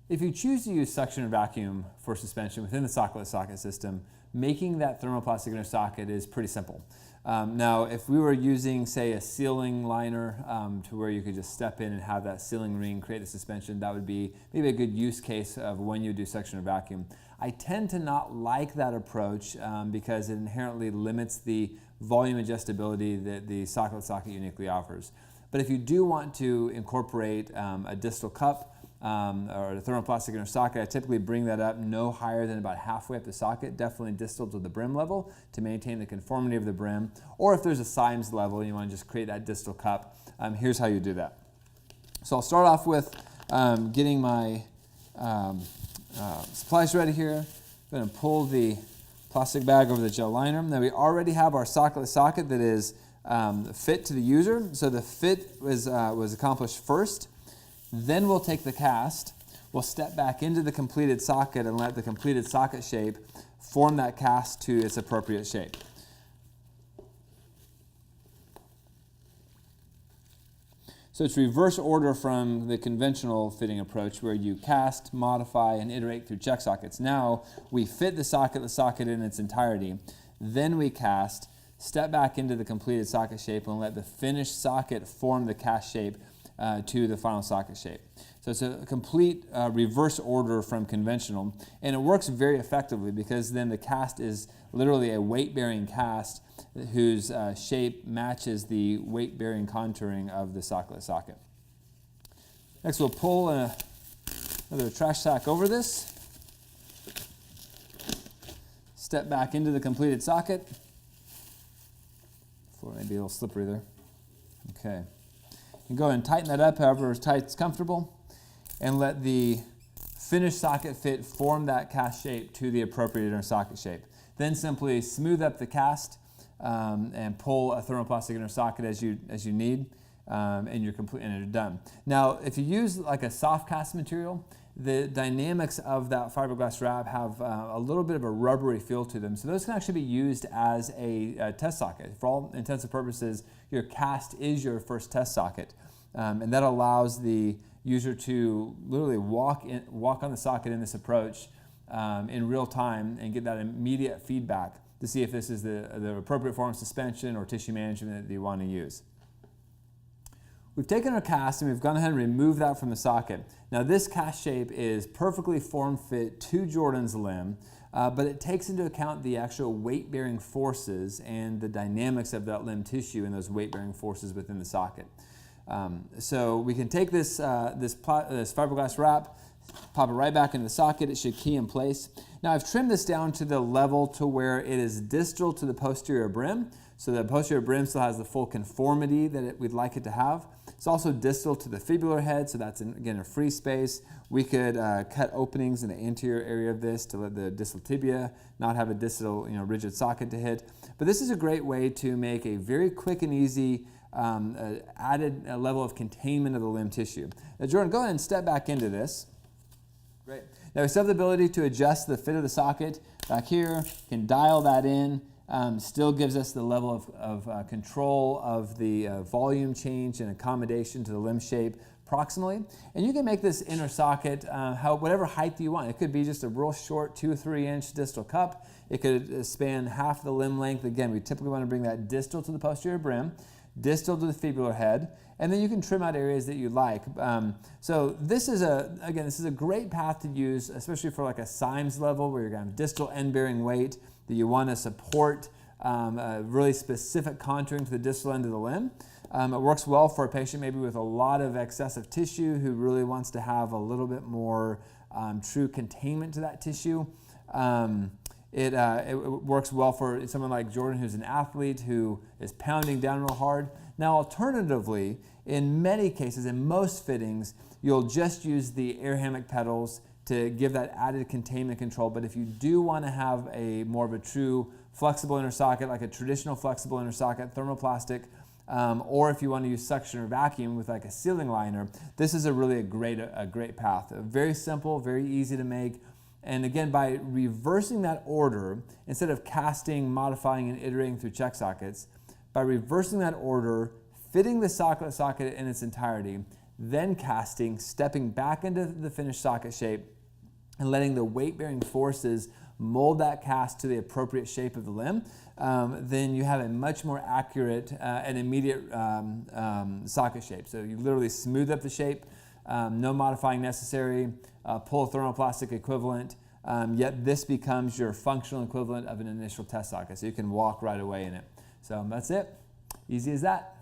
If you choose to use suction or vacuum for suspension within the socketless socket system, making that thermoplastic inner socket is pretty simple. Now, if we were using, say, a sealing liner to where you could just step in and have that sealing ring create the suspension, that would be maybe a good use case of when you do suction or vacuum. I tend to not like that approach because it inherently limits the volume adjustability that the socketless socket uniquely offers. But if you do want to incorporate a distal cup or a thermoplastic inner socket, I typically bring that up no higher than about halfway up the socket, definitely distal to the brim level to maintain the conformity of the brim. Or if there's a Symes level and you want to just create that distal cup, here's how you do that. So I'll start off with getting my supplies ready here. I'm going to pull the plastic bag over the gel liner. Now we already have our socketless socket that is fit to the user. So the fit was accomplished first. Then we'll take the cast, we'll step back into the completed socket and let the completed socket shape form that cast to its appropriate shape. So it's reverse order from the conventional fitting approach where you cast, modify, and iterate through check sockets. Now we fit the socket in its entirety, then we cast, step back into the completed socket shape and let the finished socket form the cast shape to the final socket shape. So it's a complete reverse order from conventional, and it works very effectively because then the cast is literally a weight-bearing cast whose shape matches the weight-bearing contouring of the socketless socket. Next we'll pull another trash sack over this, step back into the completed socket. Floor may be a little slippery there. Okay. And go ahead and tighten that up however as tight as comfortable and let the finished socket fit form that cast shape to the appropriate inner socket shape. Then simply smooth up the cast and pull a thermoplastic inner socket as you need and you're complete and you're done. Now if you use like a soft cast material, the dynamics of that fiberglass wrap have a little bit of a rubbery feel to them. So those can actually be used as a test socket. For all intents and purposes, your cast is your first test socket. And that allows the user to literally walk on the socket in this approach in real time and get that immediate feedback to see if this is the appropriate form of suspension or tissue management that you want to use. We've taken our cast and we've gone ahead and removed that from the socket. Now this cast shape is perfectly form fit to Jordan's limb, but it takes into account the actual weight-bearing forces and the dynamics of that limb tissue and those weight-bearing forces within the socket. So we can take this fiberglass wrap, pop it right back into the socket. It should key in place. Now I've trimmed this down to the level to where it is distal to the posterior brim. So the posterior brim still has the full conformity that we'd like it to have. It's also distal to the fibular head, so that's again a free space. We could cut openings in the anterior area of this to let the distal tibia not have a distal, rigid socket to hit. But this is a great way to make a very quick and easy added level of containment of the limb tissue. Now, Jordan, go ahead and step back into this. Great. Now we still have the ability to adjust the fit of the socket back here. Can dial that in. Still gives us the level of control of the volume change and accommodation to the limb shape proximally. And you can make this inner socket whatever height you want. It could be just a real short 2 or 3 inch distal cup. It could span half the limb length. Again, we typically want to bring that distal to the posterior brim, distal to the fibular head, and then you can trim out areas that you like. So this is a great path to use, especially for like a Symes level where you're going to have distal end-bearing weight that you want to support a really specific contouring to the distal end of the limb. It works well for a patient maybe with a lot of excessive tissue who really wants to have a little bit more true containment to that tissue. It works well for someone like Jordan who's an athlete who is pounding down real hard. Now alternatively, in many cases, in most fittings, you'll just use the air hammock pedals to give that added containment control. But if you do want to have a more of a true flexible inner socket, like a traditional flexible inner socket, thermoplastic, or if you want to use suction or vacuum with like a sealing liner, this is a great path. Very simple, very easy to make. And again, by reversing that order, instead of casting, modifying, and iterating through check sockets, by reversing that order, fitting the socket in its entirety, then casting, stepping back into the finished socket shape, and letting the weight-bearing forces mold that cast to the appropriate shape of the limb, then you have a much more accurate and immediate socket shape. So you literally smooth up the shape, no modifying necessary, pull a thermoplastic equivalent, yet this becomes your functional equivalent of an initial test socket. So you can walk right away in it. So that's it. Easy as that.